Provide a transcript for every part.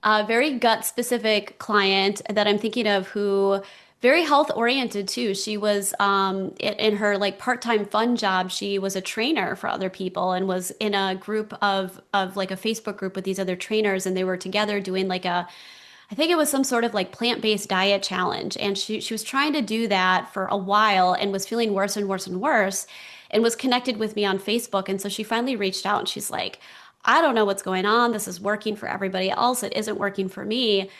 A very gut specific client that I'm thinking of who very health oriented too. She was in her like part-time fun job, she was a trainer for other people and was in a group of like a Facebook group with these other trainers, and they were together doing like a, I think it was some sort of like plant-based diet challenge. And she was trying to do that for a while and was feeling worse and worse and worse and was connected with me on Facebook. And so she finally reached out and she's like, I don't know what's going on. This is working for everybody else. It isn't working for me.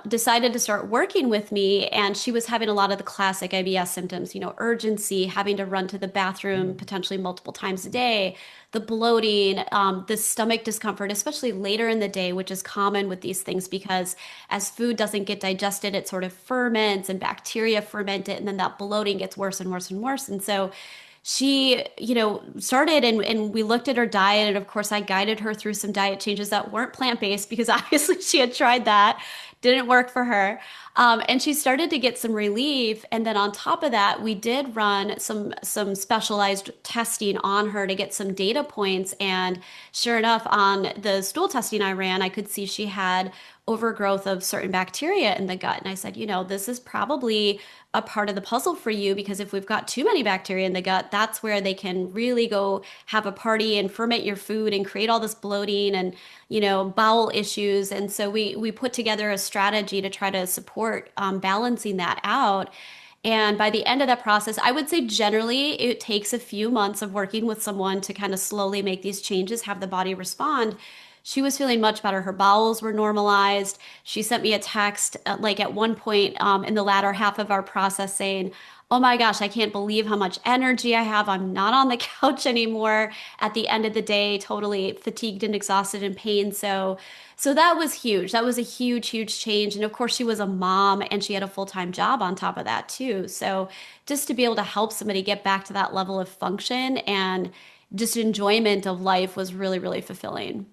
Decided to start working with me. And she was having a lot of the classic IBS symptoms, urgency, having to run to the bathroom Mm. potentially multiple times a day, the bloating, the stomach discomfort, especially later in the day, which is common with these things because as food doesn't get digested, it sort of ferments and bacteria ferment it, and then that bloating gets worse and worse and worse. And so she, started and we looked at her diet. And of course, I guided her through some diet changes that weren't plant-based because obviously she had tried that, didn't work for her. And she started to get some relief. And then on top of that, we did run some specialized testing on her to get some data points. And sure enough, on the stool testing I ran, I could see she had overgrowth of certain bacteria in the gut. And I said, this is probably a part of the puzzle for you because if we've got too many bacteria in the gut, that's where they can really go have a party and ferment your food and create all this bloating and, bowel issues. And so we put together a strategy to try to support balancing that out. And by the end of that process, I would say generally it takes a few months of working with someone to kind of slowly make these changes, have the body respond. She was feeling much better. Her bowels were normalized. She sent me a text, like at one point in the latter half of our process saying, oh my gosh, I can't believe how much energy I have. I'm not on the couch anymore at the end of the day, totally fatigued and exhausted and pain. So that was huge. That was a huge, huge change. And of course, she was a mom and she had a full-time job on top of that too. So just to be able to help somebody get back to that level of function and just enjoyment of life was really, really fulfilling.